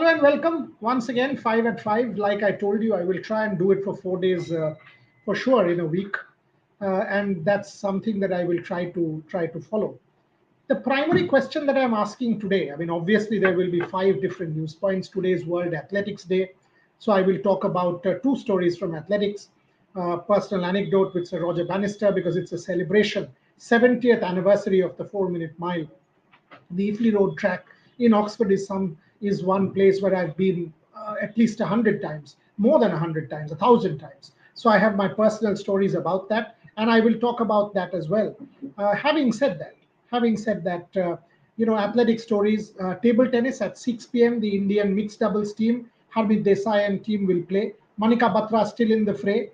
Hello and welcome once again, 5 at 5. Like I told you, I will try and do it for 4 days for sure in a week. And that's something that I will try to follow. The primary question that I'm asking today, I mean, obviously there will be five different news points. Today's World Athletics Day. So I will talk about two stories from athletics. Personal anecdote with Sir Roger Bannister because it's a celebration, 70th anniversary of the 4 minute mile. The Ifley Road track in Oxford is one place where I've been at least 100 times, more than 100 times, 1,000 times. So I have my personal stories about that, and I will talk about that as well. Having said that, athletic stories, table tennis at 6 p.m. The Indian mixed doubles team, Harmeet Desai and team will play. Manika Batra still in the fray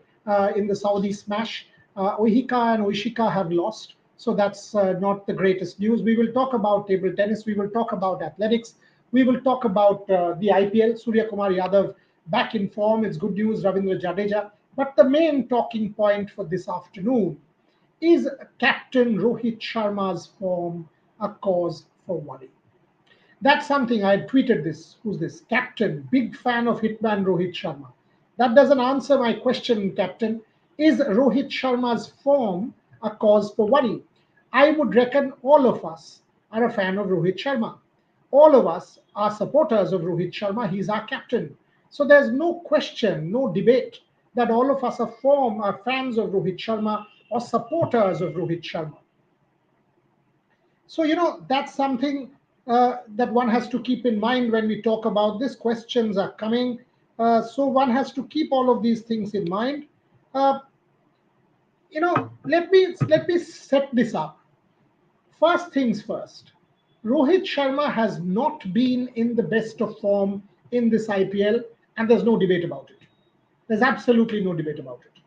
in the Saudi smash. Ohika and Oishika have lost. So that's not the greatest news. We will talk about table tennis. We will talk about athletics. We will talk about the IPL. Surya Kumar Yadav back in form. It's good news. Ravindra Jadeja. But the main talking point for this afternoon is Captain Rohit Sharma's form a cause for worry? That's something I tweeted this. Who's this? Captain, big fan of Hitman Rohit Sharma. That doesn't answer my question, Captain. Is Rohit Sharma's form a cause for worry? I would reckon all of us are a fan of Rohit Sharma. All of us are supporters of Rohit Sharma. He's our captain. So there's no question, no debate that all of us are fans of Rohit Sharma or supporters of Rohit Sharma. So, that's something that one has to keep in mind when we talk about this. Questions are coming. So, one has to keep all of these things in mind. Uh, let me set this up. First things first. Rohit Sharma has not been in the best of form in this IPL, and there's no debate about it. There's absolutely no debate about it.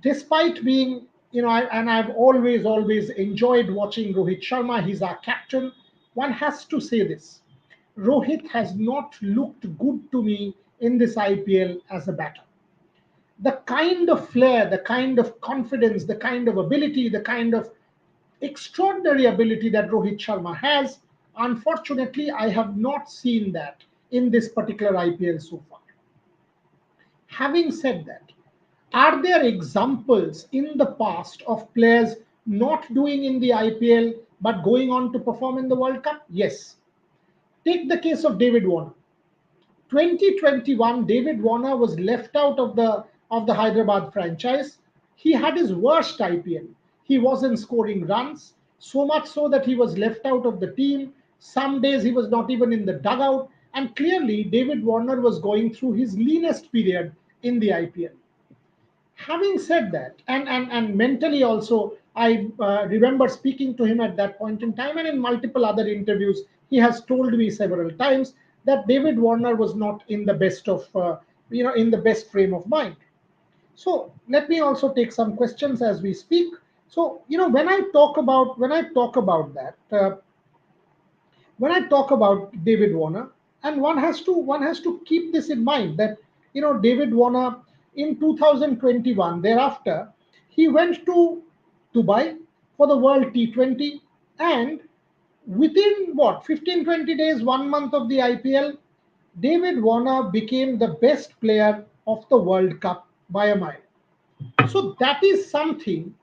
Despite being, and I've always enjoyed watching Rohit Sharma. He's our captain. One has to say this. Rohit has not looked good to me in this IPL as a batter. The kind of flair, the kind of confidence, the kind of ability, the kind of extraordinary ability that Rohit Sharma has, unfortunately, I have not seen that in this particular IPL so far. Having said that, are there examples in the past of players not doing in the IPL but going on to perform in the World Cup? Yes. Take the case of David Warner. 2021, David Warner was left out of the Hyderabad franchise. He had his worst IPL. He wasn't scoring runs, so much so that he was left out of the team. Some days he was not even in the dugout. And clearly, David Warner was going through his leanest period in the IPL. Having said that, and mentally also, I remember speaking to him at that point in time, and in multiple other interviews, he has told me several times that David Warner was not in the in the best frame of mind. So let me also take some questions as we speak. So when I talk about David Warner, and one has to keep this in mind that David Warner in 2021 thereafter he went to Dubai for the World T20, and within what 15-20 days, 1 month of the IPL, David Warner became the best player of the World Cup by a mile. So that is something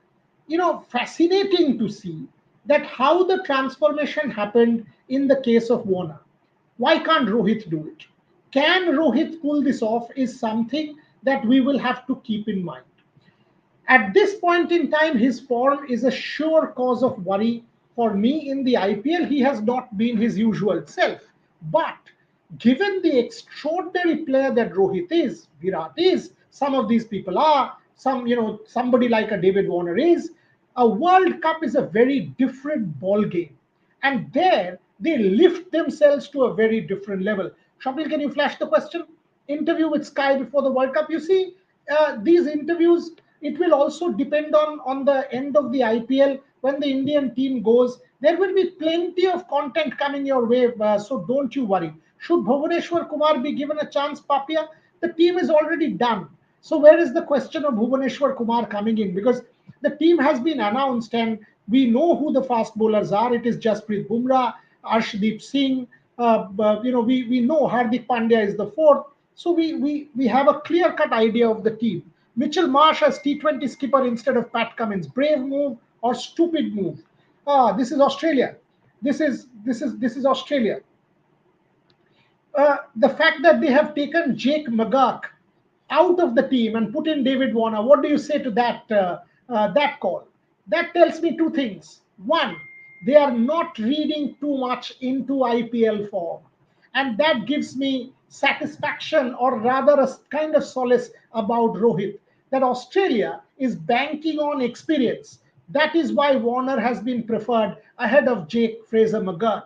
fascinating to see, that how the transformation happened in the case of Warner. Why can't Rohit do it? Can Rohit pull this off is something that we will have to keep in mind. At this point in time, his form is a sure cause of worry for me in the IPL. He has not been his usual self. But given the extraordinary player that Rohit is, Virat is, some of these people are, somebody like a David Warner is, a World Cup is a very different ball game. And there they lift themselves to a very different level. Shapil, can you flash the question? Interview with Sky before the World Cup. You see, these interviews, it will also depend on the end of the IPL. When the Indian team goes, there will be plenty of content coming your way. So don't you worry. Should Bhuvaneshwar Kumar be given a chance, Papia? The team is already done. So where is the question of Bhuvaneshwar Kumar coming in? Because the team has been announced and we know who the fast bowlers are. It is Jasprit Bumrah, Arshdeep Singh, We know Hardik Pandya is the fourth. So we have a clear cut idea of the team. Mitchell Marsh as T20 skipper instead of Pat Cummins. Brave move or stupid move? This is Australia. This is Australia. The fact that they have taken Jake McGurk out of the team and put in David Warner, what do you say to that call? That tells me two things. One, they are not reading too much into IPL form, and that gives me satisfaction, or rather a kind of solace about Rohit, that Australia is banking on experience. That is why Warner has been preferred ahead of Jake Fraser McGurk.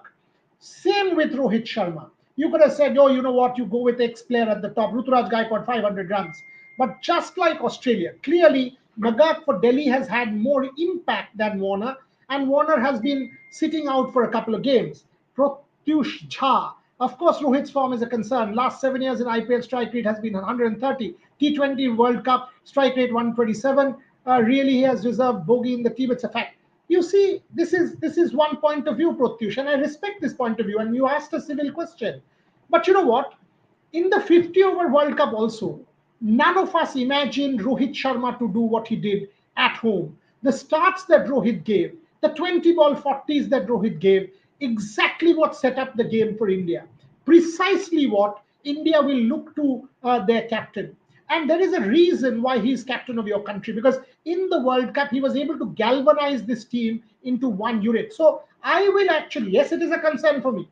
Same with Rohit Sharma. You could have said, oh, you know what, you go with X player at the top. Ruturaj Gaikwad, 500 runs. But just like Australia, clearly McGurk for Delhi has had more impact than Warner, and Warner has been sitting out for a couple of games. Pratyush Jha. Of course, Rohit's form is a concern. Last 7 years in IPL, strike rate has been 130. T20 World Cup, strike rate 127. Really, he has reserved bogey in the team. It's a fact. You see, this is one point of view, Pratyush, and I respect this point of view. And you asked a civil question, but you know what? In the 50 over World Cup, also, none of us imagined Rohit Sharma to do what he did at home. The starts that Rohit gave, the 20 ball 40s that Rohit gave, exactly what set up the game for India. Precisely what India will look to their captain. And there is a reason why he is captain of your country, because in the World Cup, he was able to galvanize this team into one unit. So I will actually, yes, it is a concern for me.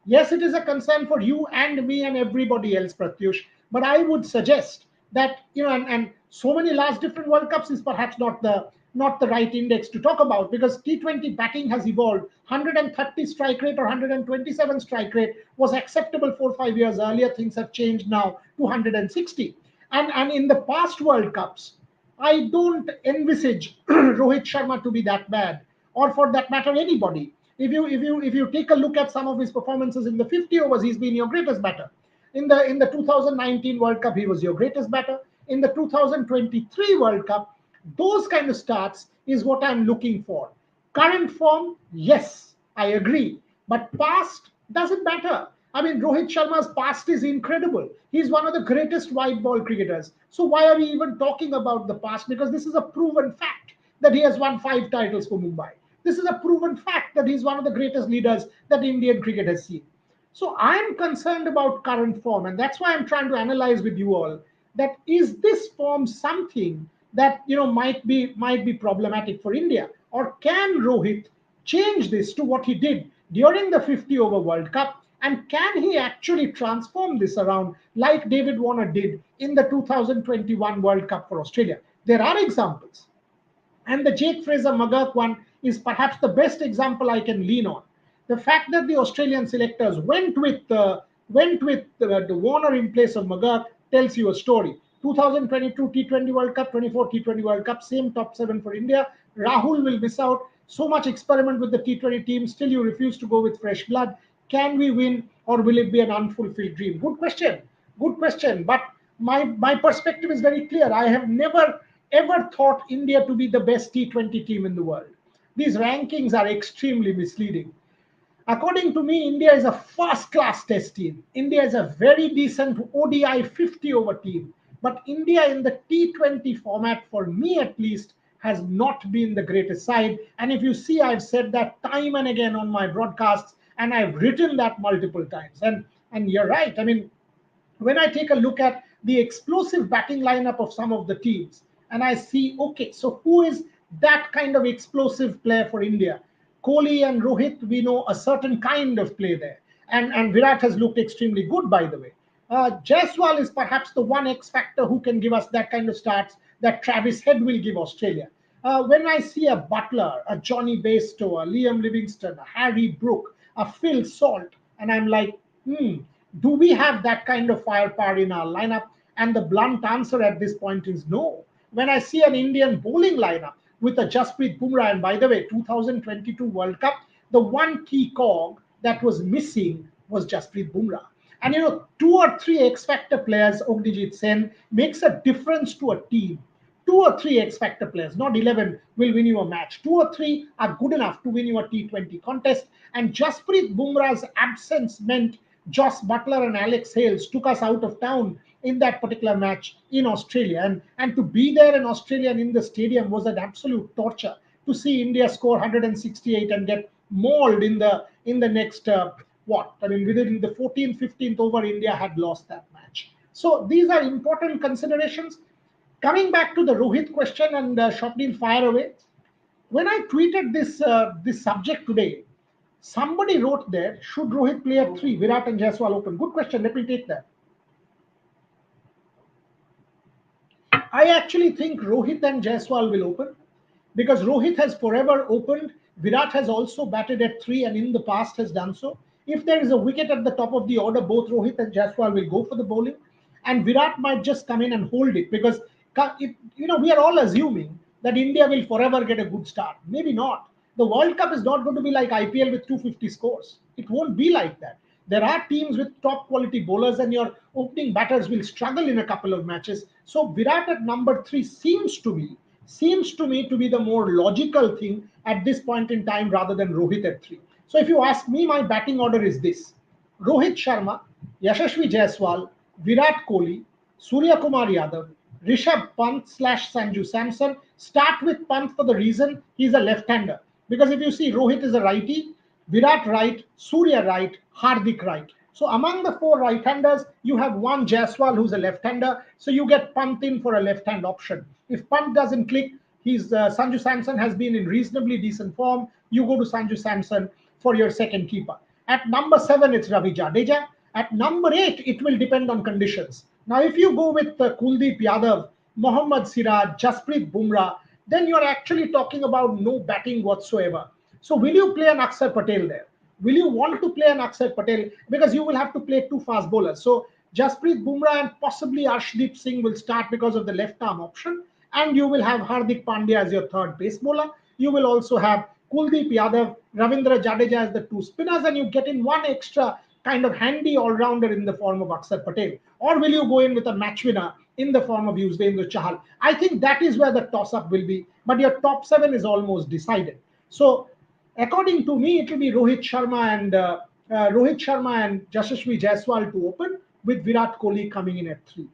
Yes, it is a concern for you and me and everybody else, Pratyush. But I would suggest that, and so many last different World Cups is perhaps not the right index to talk about, because T20 batting has evolved. 130 strike rate or 127 strike rate was acceptable 4 or 5 years earlier. Things have changed now to 160. And in the past World Cups, I don't envisage Rohit Sharma to be that bad, or for that matter, anybody. If you take a look at some of his performances in the 50 overs, he's been your greatest batter. In the 2019 World Cup, he was your greatest batter. In the 2023 World Cup, those kind of starts is what I'm looking for. Current form, yes, I agree. But past doesn't matter. I mean, Rohit Sharma's past is incredible. He's one of the greatest white ball cricketers. So why are we even talking about the past? Because this is a proven fact that he has won 5 titles for Mumbai. This is a proven fact that he's one of the greatest leaders that Indian cricket has seen. So I'm concerned about current form, and that's why I'm trying to analyze with you all that is this form something that might be problematic for India, or can Rohit change this to what he did during the 50 over World Cup, and can he actually transform this around like David Warner did in the 2021 World Cup for Australia? There are examples, and the Jake Fraser McGurk one is perhaps the best example I can lean on. The fact that the Australian selectors went with the Warner in place of McGurk tells you a story. 2022 T20 World Cup, 24 T20 World Cup, same top seven for India. Rahul will miss out. So much experiment with the T20 team. Still, you refuse to go with fresh blood. Can we win, or will it be an unfulfilled dream? Good question. Good question. But my perspective is very clear. I have never ever thought India to be the best T20 team in the world. These rankings are extremely misleading. According to me, India is a first class test team. India is a very decent ODI 50 over team. But India in the T20 format, for me at least, has not been the greatest side. And if you see, I've said that time and again on my broadcasts, and I've written that multiple times. And you're right. I mean, when I take a look at the explosive batting lineup of some of the teams, and I see, okay, so who is that kind of explosive player for India? Kohli and Rohit, we know a certain kind of play there. And Virat has looked extremely good, by the way. Jaiswal is perhaps the one X factor who can give us that kind of starts that Travis Head will give Australia. When I see a Butler, a Johnny Bairstow, a Liam Livingston, a Harry Brook, a Phil Salt, and I'm like, do we have that kind of firepower in our lineup? And the blunt answer at this point is no. When I see an Indian bowling lineup with a Jasprit Bumrah, and by the way, 2022 World Cup, the one key cog that was missing was Jasprit Bumrah. And 2 or 3 X Factor players, Ognijit Sen, makes a difference to a team. two or three X factor players, not 11, will win you a match. Two or three are good enough to win you a T20 contest. And Jasprit Bumrah's absence meant Joss Butler and Alex Hales took us out of town in that particular match in Australia. And to be there in Australia and in the stadium was an absolute torture to see India score 168 and get mauled in the next what? I mean, within the 14th, 15th over, India had lost that match. So these are important considerations. Coming back to the Rohit question, and Shopdin, fire away. When I tweeted this subject today, somebody wrote there, should Rohit play at three? Virat and Jaiswal open. Good question. Let me take that. I actually think Rohit and Jaiswal will open because Rohit has forever opened. Virat has also batted at three and in the past has done so. If there is a wicket at the top of the order, both Rohit and Jaiswal will go for the bowling, and Virat might just come in and hold it because we are all assuming that India will forever get a good start. Maybe not. The World Cup is not going to be like IPL with 250 scores. It won't be like that. There are teams with top quality bowlers, and your opening batters will struggle in a couple of matches. So Virat at number three seems to me to be the more logical thing at this point in time rather than Rohit at three. So if you ask me, my batting order is this: Rohit Sharma, Yashasvi Jaiswal, Virat Kohli, Surya Kumar Yadav, Rishabh Pant slash Sanju Samson. Start with Pant for the reason he's a left-hander. Because if you see, Rohit is a righty, Virat right, Surya right, Hardik right. So among the four right-handers, you have one Jaiswal who's a left-hander. So you get Pant in for a left-hand option. If Pant doesn't click, Sanju Samson has been in reasonably decent form. You go to Sanju Samson for your second keeper. At number 7, it's Ravi Jadeja. At number 8, it will depend on conditions. Now, if you go with Kuldeep Yadav, Mohammad Siraj, Jasprit Bumrah, then you're actually talking about no batting whatsoever. So will you play an Akshar Patel there? Will you want to play an Akshar Patel? Because you will have to play two fast bowlers. So Jasprit Bumrah and possibly Arshdeep Singh will start because of the left arm option. And you will have Hardik Pandya as your third pace bowler. You will also have Kuldeep Yadav, Ravindra Jadeja as the two spinners, and you get in one extra kind of handy all-rounder in the form of Akshar Patel? Or will you go in with a match winner in the form of Yuzvendra Chahal? I think that is where the toss-up will be. But your top 7 is almost decided. So according to me, it will be Rohit Sharma and Yashasvi Jaiswal to open, with Virat Kohli coming in at 3.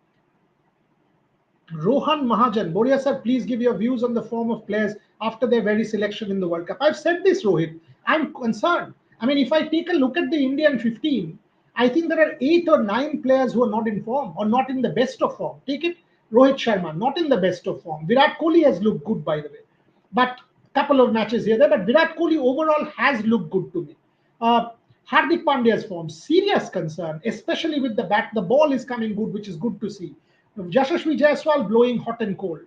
Rohan Mahajan, Boria sir, please give your views on the form of players after their very selection in the World Cup. I've said this, Rohit. I'm concerned. I mean, if I take a look at the Indian 15, I think there are 8 or 9 players who are not in form or not in the best of form. Take it, Rohit Sharma, not in the best of form. Virat Kohli has looked good, by the way. But couple of matches here, there. But Virat Kohli overall has looked good to me. Hardik Pandya's form, serious concern, especially with the bat. The ball is coming good, which is good to see. Yashasvi Jaiswal blowing hot and cold.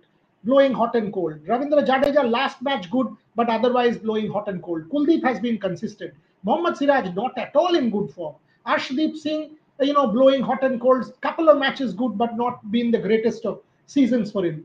Ravindra Jadeja last match good, but otherwise blowing hot and cold. Kuldeep has been consistent. Mohammad Siraj not at all in good form. Arshdeep Singh, blowing hot and cold. Couple of matches good, but not been the greatest of seasons for him.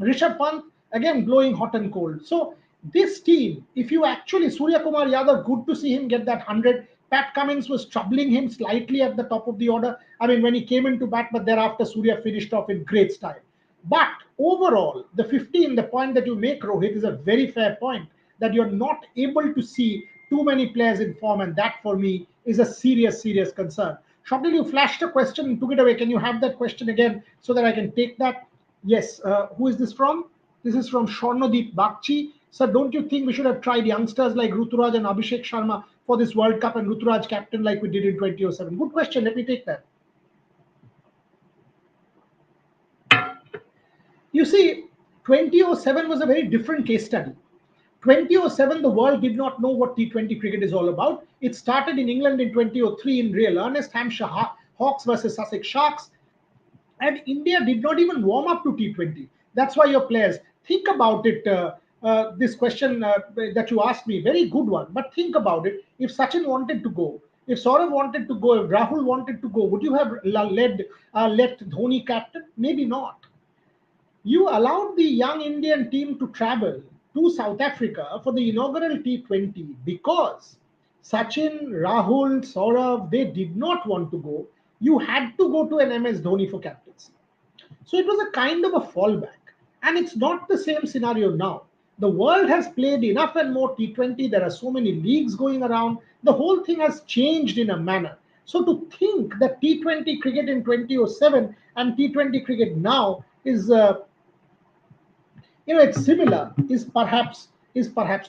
Rishabh Pant again blowing hot and cold. So this team, if you actually Surya Kumar Yadav, good to see him get that 100. Pat Cummins was troubling him slightly at the top of the order. I mean, when he came into bat, but thereafter Surya finished off in great style. But overall, the 15, the point that you make, Rohit, is a very fair point, that you're not able to see too many players in form, and that for me is a serious, serious concern. Shopdil, you flashed a question and took it away. Can you have that question again so that I can take that? Yes. Who is this from? This is from Shornodeep Bakchi. Sir, don't you think we should have tried youngsters like Ruturaj and Abhishek Sharma for this World Cup and Ruturaj captain like we did in 2007? Good question. Let me take that. You see, 2007 was a very different case study. 2007, the world did not know what T20 cricket is all about. It started in England in 2003 in real earnest, Hampshire Hawks versus Sussex Sharks. And India did not even warm up to T20. That's why your players, think about it. This question that you asked me, very good one. But think about it. If Sachin wanted to go, if Saurav wanted to go, if Rahul wanted to go, would you have let Dhoni captain? Maybe not. You allowed the young Indian team to travel to South Africa for the inaugural T20 because Sachin, Rahul, Saurav, they did not want to go. You had to go to an MS Dhoni for captaincy. So it was a kind of a fallback. And it's not the same scenario now. The world has played enough and more T20. There are so many leagues going around. The whole thing has changed in a manner. So to think that T20 cricket in 2007 and T20 cricket now is, it's similar, is perhaps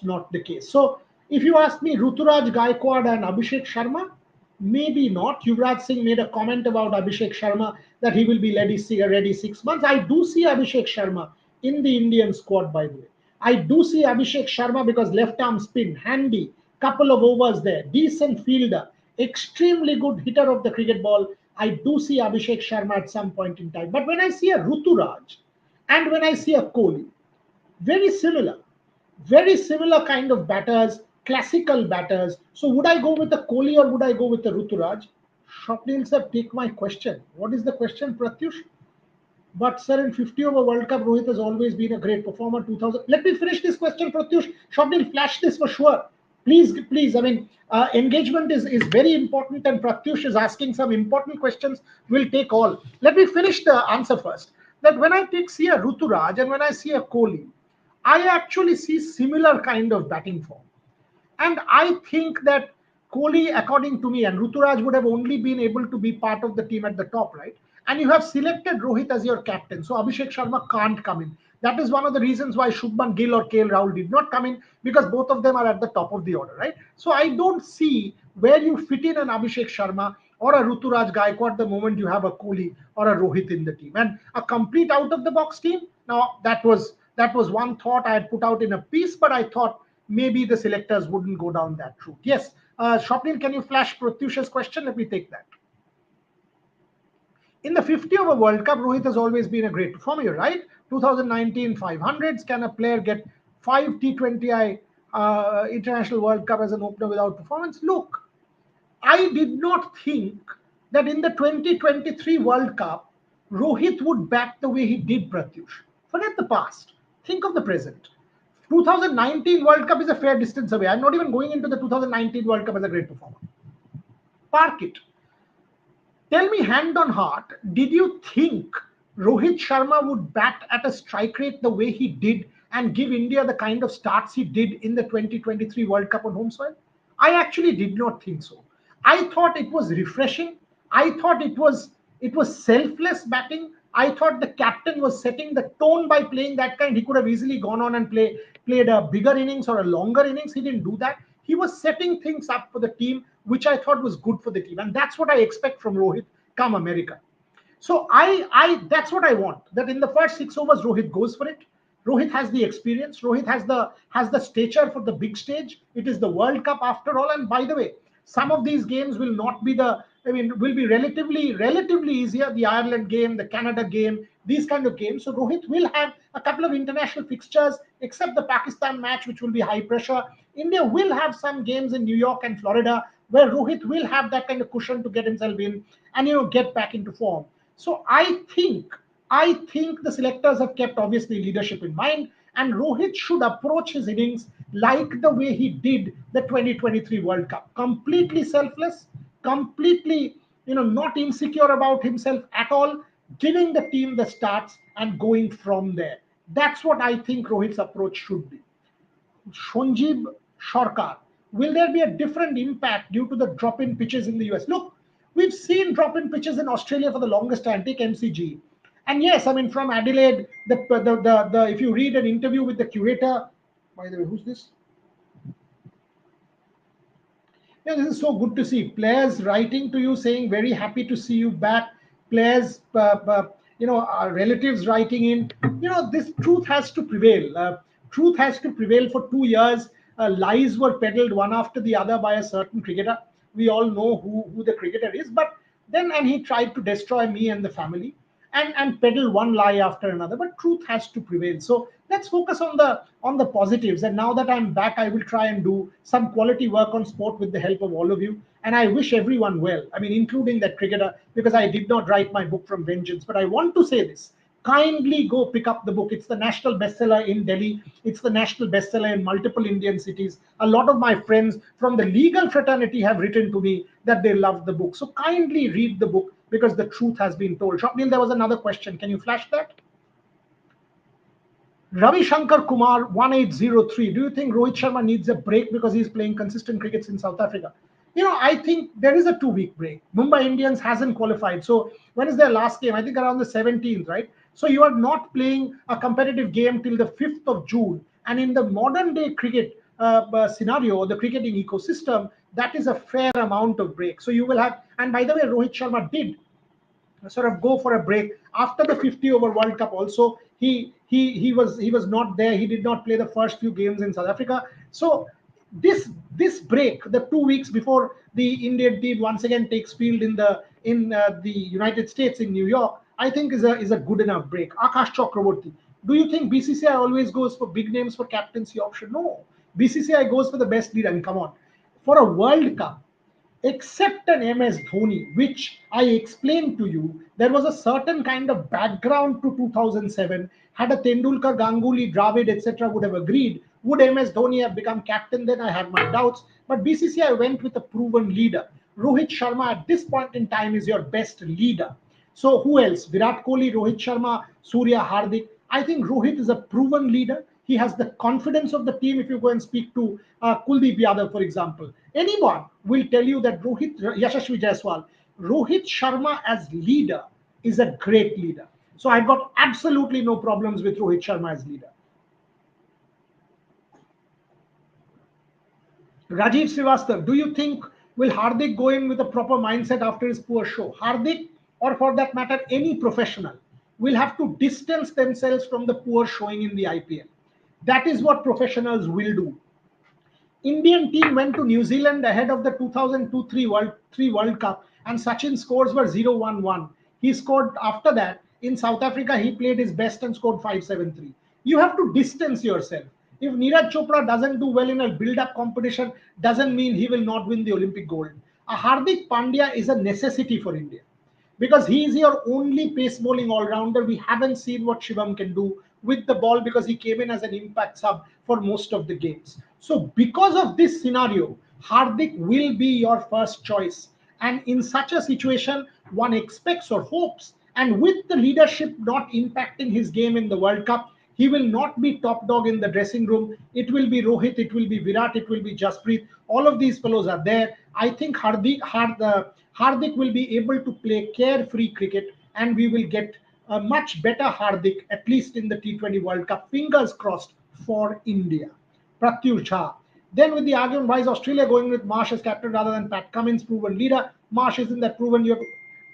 not the case. So if you ask me, Ruturaj Gaikwad and Abhishek Sharma, maybe not. Yuvraj Singh made a comment about Abhishek Sharma that he will be ready 6 months. I do see Abhishek Sharma in the Indian squad, by the way. I do see Abhishek Sharma because left arm spin, handy, couple of overs there, decent fielder, extremely good hitter of the cricket ball. I do see Abhishek Sharma at some point in time. But when I see a Ruturaj and when I see a Kohli, very similar, very similar kind of batters, classical batters. So would I go with the Kohli or would I go with the Ruturaj? Swapnil sir, take my question. What is the question, Pratyush? But sir, in 50 over World Cup, Rohit has always been a great performer. 2000. Let me finish this question, Pratyush. Swapnil, flash this for sure. Please, please. I mean, engagement is very important, and Pratyush is asking some important questions. We'll take all. Let me finish the answer first. That when I see a Ruturaj and when I see a Kohli, I actually see similar kind of batting form. And I think that Kohli, according to me, and Ruturaj would have only been able to be part of the team at the top, right? And you have selected Rohit as your captain. So Abhishek Sharma can't come in. That is one of the reasons why Shubman Gill or KL Rahul did not come in, because both of them are at the top of the order, right? So I don't see where you fit in an Abhishek Sharma or a Ruturaj Gaikwad the moment you have a Kohli or a Rohit in the team. And a complete out of the box team. Now that was one thought I had put out in a piece, but I thought maybe the selectors wouldn't go down that route. Yes, Swapnil, can you flash Pratyush's question? Let me take that. In the 50 over World Cup, Rohit has always been a great performer. You're right. 2019 500s. Can a player get 5 T20I International World Cup as an opener without performance? Look, I did not think that in the 2023 World Cup, Rohit would bat the way he did, Pratyush. Forget the past. Think of the present. 2019 World Cup is a fair distance away. I'm not even going into the 2019 World Cup as a great performer. Park it. Tell me, hand on heart, did you think Rohit Sharma would bat at a strike rate the way he did and give India the kind of starts he did in the 2023 World Cup on home soil? I actually did not think so. I thought it was refreshing. I thought it was selfless batting. I thought the captain was setting the tone by playing that kind. He could have easily gone on and played a bigger innings or a longer innings. He didn't do that. He was setting things up for the team, which I thought was good for the team. And that's what I expect from Rohit come America. So I that's what I want. That in the first 6 overs, Rohit goes for it. Rohit has the experience. Rohit has the stature for the big stage. It is the World Cup after all. And by the way, some of these games will not be will be relatively easier. The Ireland game, the Canada game, these kind of games. So Rohit will have a couple of international fixtures, except the Pakistan match, which will be high pressure. India will have some games in New York and Florida where Rohit will have that kind of cushion to get himself in and get back into form. So I think the selectors have kept obviously leadership in mind, and Rohit should approach his innings like the way he did the 2023 World Cup, completely selfless, completely not insecure about himself at all, giving the team the starts and going from there. That's what I think Rohit's approach should be. Shonjib Sharkar. Will there be a different impact due to the drop in pitches in the US? Look, we've seen drop in pitches in Australia for the longest time. Take MCG. And yes, I mean, from Adelaide, the if you read an interview with the curator, by the way, who's this? Yeah, this is so good to see players writing to you saying very happy to see you back. Players, relatives writing in. This truth has to prevail. Truth has to prevail. For 2 years, lies were peddled one after the other by a certain cricketer. We all know who the cricketer is, but then and he tried to destroy me and the family and peddle one lie after another. But truth has to prevail. So let's focus on the positives. And now that I'm back, I will try and do some quality work on sport with the help of all of you. And I wish everyone well. I mean, including that cricketer, because I did not write my book from vengeance. But I want to say this. Kindly go pick up the book. It's the national bestseller in Delhi. It's the national bestseller in multiple Indian cities. A lot of my friends from the legal fraternity have written to me that they love the book. So kindly read the book because the truth has been told. Shopnil, there was another question. Can you flash that? Ravi Shankar Kumar 1803. Do you think Rohit Sharma needs a break because he's playing consistent crickets in South Africa? I think there is a 2 week break. Mumbai Indians hasn't qualified. So when is their last game? I think around the 17th, right? So you are not playing a competitive game till the 5th of June. And in the modern day cricket scenario, the cricketing ecosystem, that is a fair amount of break. So you will have, and by the way, Rohit Sharma did sort of go for a break after the 50 over World Cup. Also, he was not there. He did not play the first few games in South Africa. So this break, the 2 weeks before the Indian team once again takes field in the United States in New York, I think is a good enough break. Akash Chakraborty, do you think BCCI always goes for big names for captaincy option? No, BCCI goes for the best leader. And come on, for a World Cup, except an MS Dhoni, which I explained to you, there was a certain kind of background to 2007. Had a Tendulkar, Ganguly, Dravid, etc., would have agreed, would MS Dhoni have become captain? Then I had my doubts. But BCCI went with a proven leader. Rohit Sharma at this point in time is your best leader. So who else? Virat Kohli, Rohit Sharma, Surya, Hardik. I think Rohit is a proven leader. He has the confidence of the team. If you go and speak to Kuldeep Yadav, for example, anyone will tell you that Yashasvi Jaiswal, Rohit Sharma as leader is a great leader. So I've got absolutely no problems with Rohit Sharma as leader. Rajiv Srivastav, do you think will Hardik go in with a proper mindset after his poor show? Hardik, or for that matter, any professional, will have to distance themselves from the poor showing in the IPL. That is what professionals will do. Indian team went to New Zealand ahead of the 2002 3 World Cup, and Sachin's scores were 0-1-1. He scored after that. In South Africa, he played his best and scored 5-7-3. You have to distance yourself. If Neeraj Chopra doesn't do well in a build-up competition, doesn't mean he will not win the Olympic gold. A Hardik Pandya is a necessity for India because he is your only pace bowling all rounder. We haven't seen what Shivam can do with the ball because he came in as an impact sub for most of the games. So, because of this scenario, Hardik will be your first choice. And in such a situation, one expects or hopes, and with the leadership not impacting his game in the World Cup, he will not be top dog in the dressing room. It will be Rohit, it will be Virat, it will be Jasprit. All of these fellows are there. I think Hardik will be able to play carefree cricket, and we will get a much better Hardik, at least in the T20 World Cup. Fingers crossed for India. Pratyush Jha. Then with the argument, why is Australia going with Marsh as captain rather than Pat Cummins, proven leader? Marsh isn't that proven. You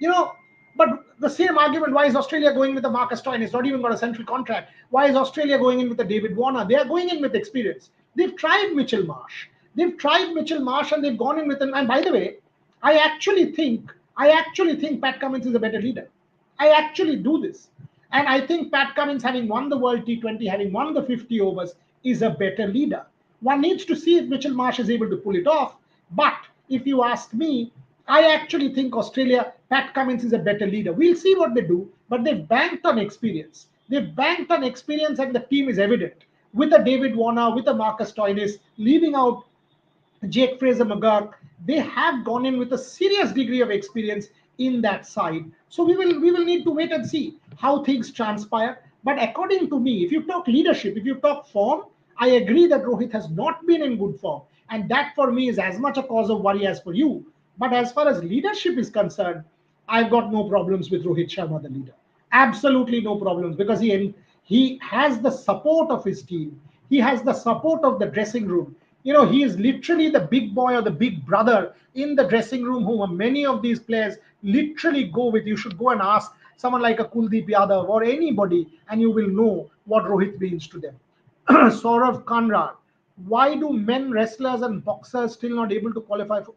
know, but the same argument, why is Australia going with the Marcus Stoinis? He's not even got a central contract. Why is Australia going in with the David Warner? They are going in with experience. They've tried Mitchell Marsh. And they've gone in with him. And by the way, I actually think Pat Cummins is a better leader. I actually do this. And I think Pat Cummins, having won the World T20, having won the 50 overs, is a better leader. One needs to see if Mitchell Marsh is able to pull it off. But if you ask me, I actually think Australia, Pat Cummins is a better leader. We'll see what they do, but they've banked on experience. They've banked on experience, and the team is evident. With a David Warner, with a Marcus Stoinis, leaving out Jake Fraser McGurk, they have gone in with a serious degree of experience in that side. So we will need to wait and see how things transpire. But according to me, if you talk leadership, if you talk form, I agree that Rohit has not been in good form. And that for me is as much a cause of worry as for you. But as far as leadership is concerned, I've got no problems with Rohit Sharma, the leader. Absolutely no problems because he has the support of his team. He has the support of the dressing room. He is literally the big boy or the big brother in the dressing room whom many of these players literally go with. You should go and ask someone like a Kuldeep Yadav or anybody, and you will know what Rohit means to them. Saurav Kanrar, why do men wrestlers and boxers still not able to qualify for?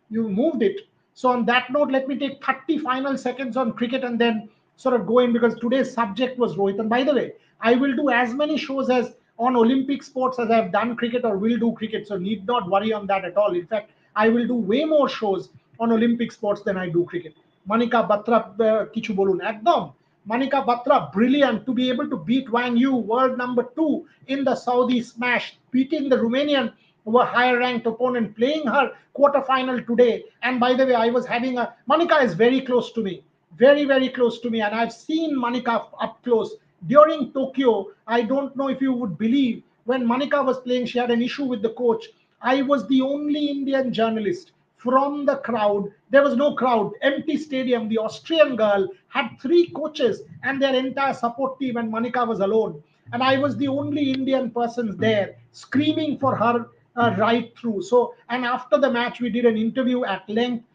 You moved it. So on that note, let me take 30 final seconds on cricket and then sort of go in because today's subject was Rohit. And by the way, I will do as many shows as on Olympic sports as I've done cricket or will do cricket. So need not worry on that at all. In fact, I will do way more shows on Olympic sports than I do cricket. Manika Batra, kichu bolun ekdom. Manika Batra, brilliant to be able to beat Wang Yu, world number 2 in the Saudi smash, beating the Romanian who a higher ranked opponent, playing her quarterfinal today. And by the way, I was having Manika is very close to me, very, very close to me. And I've seen Manika up close. During Tokyo, I don't know if you would believe, when Manika was playing, she had an issue with the coach. I was the only Indian journalist from the crowd. There was no crowd, empty stadium. The Austrian girl had three coaches and their entire support team, and Manika was alone. And I was the only Indian person there screaming for her right through. So, and after the match, we did an interview at length.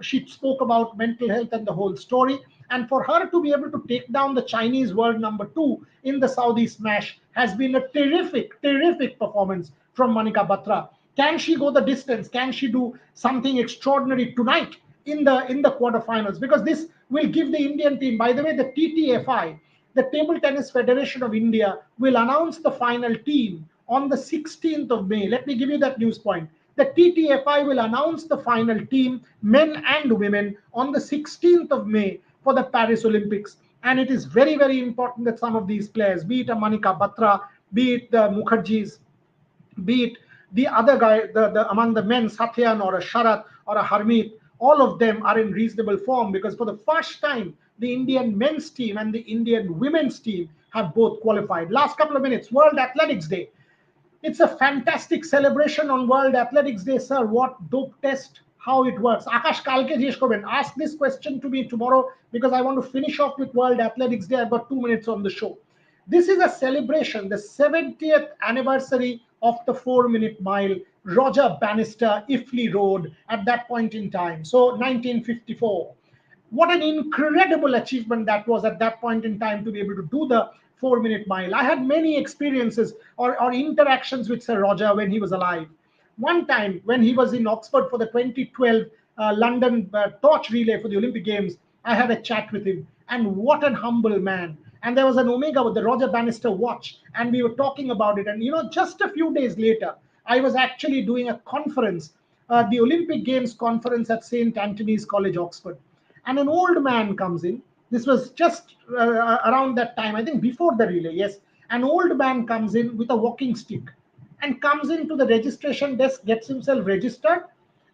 She spoke about mental health and the whole story. And for her to be able to take down the Chinese world number two in the Saudi smash has been a terrific, terrific performance from Manika Batra. Can she go the distance? Can she do something extraordinary tonight in the quarterfinals? Because this will give the Indian team. By the way, the TTFI, the Table Tennis Federation of India, will announce the final team on the 16th of May. Let me give you that news point. The TTFI will announce the final team, men and women, on the 16th of May for the Paris Olympics. And it is very, very important that some of these players, be it a Manika Batra, be it the Mukherjees, be it the other guy, among the men, Satyan or a Sharat or a Harmeet, all of them are in reasonable form, because for the first time, the Indian men's team and the Indian women's team have both qualified. Last couple of minutes, World Athletics Day. It's a fantastic celebration on World Athletics Day, sir. What dope test, how it works. Akash Kalke Jesh Korben, ask this question to me tomorrow, because I want to finish off with World Athletics Day. I've got 2 minutes on the show. This is a celebration, the 70th anniversary of the 4 minute mile. Roger Bannister, Iffley Road, at that point in time. So 1954. What an incredible achievement that was at that point in time, to be able to do the 4 minute mile. I had many experiences or interactions with Sir Roger when he was alive. One time when he was in Oxford for the 2012 London torch relay for the Olympic Games, I had a chat with him, and what an humble man. And there was an Omega with the Roger Bannister watch, and we were talking about it. And just a few days later, I was actually doing a conference, the Olympic Games conference at St. Anthony's College, Oxford. And an old man comes in. This was just around that time, I think before the relay, yes. An old man comes in with a walking stick and comes into the registration desk, gets himself registered,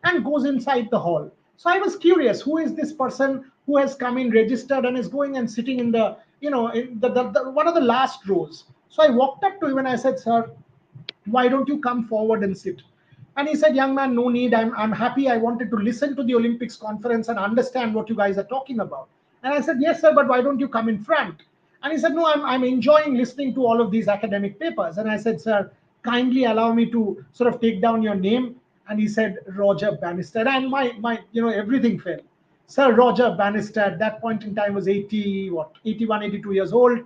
and goes inside the hall. So I was curious, who is this person who has come in, registered, and is going and sitting in the, in the one of the last rows. So I walked up to him and I said, sir, why don't you come forward and sit? And he said, young man, no need. I'm happy. I wanted to listen to the Olympics conference and understand what you guys are talking about. And I said, yes, sir, but why don't you come in front? And he said, no, I'm enjoying listening to all of these academic papers. And I said, sir, kindly allow me to sort of take down your name. And he said, Roger Bannister. And my everything fell. Sir Roger Bannister at that point in time was 81, 82 years old.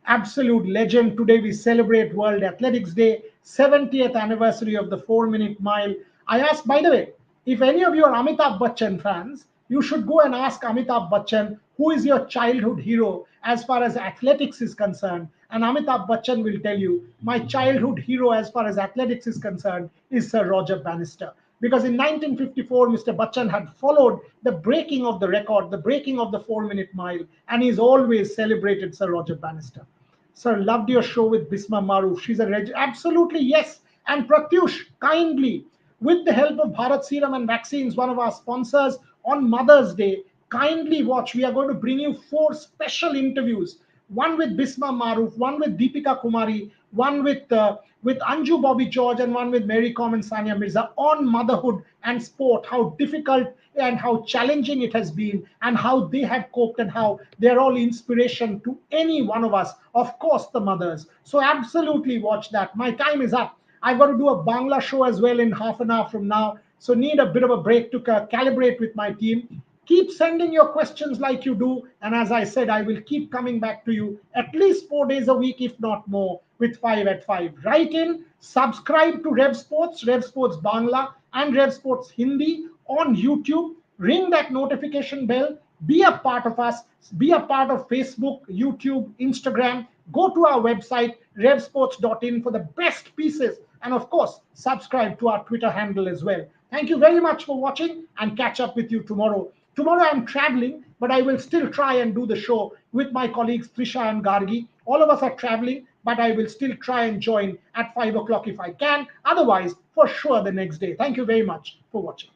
Absolute legend. Today we celebrate World Athletics Day, 70th anniversary of the 4 minute mile. I asked, by the way, if any of you are Amitabh Bachchan fans, you should go and ask Amitabh Bachchan, who is your childhood hero as far as athletics is concerned. And Amitabh Bachchan will tell you, my childhood hero as far as athletics is concerned is Sir Roger Bannister. Because in 1954, Mr. Bachchan had followed the breaking of the record, the breaking of the 4 minute mile, and he's always celebrated Sir Roger Bannister. Sir, loved your show with Bisma Maroof. She's a absolutely yes. And Pratyush, kindly, with the help of Bharat Serum and Vaccines, one of our sponsors, on Mother's Day, kindly watch. We are going to bring you 4 special interviews. One with Bisma Maroof, one with Deepika Kumari, one with Anju Bobby George, and one with Mary Com and Sania Mirza on motherhood and sport, how difficult and how challenging it has been, and how they have coped, and how they're all inspiration to any one of us, of course, the mothers. So absolutely watch that. My time is up. I've got to do a Bangla show as well in half an hour from now. So need a bit of a break to calibrate with my team. Keep sending your questions like you do. And as I said, I will keep coming back to you at least 4 days a week, if not more, with 5 at 5. Write in, subscribe to Rev Sports Bangla, and Rev Sports Hindi on YouTube. Ring that notification bell. Be a part of us. Be a part of Facebook, YouTube, Instagram. Go to our website, revsports.in, for the best pieces. And of course, subscribe to our Twitter handle as well. Thank you very much for watching, and catch up with you tomorrow. Tomorrow I'm traveling, but I will still try and do the show with my colleagues Trisha and Gargi. All of us are traveling, but I will still try and join at 5 o'clock if I can. Otherwise, for sure the next day. Thank you very much for watching.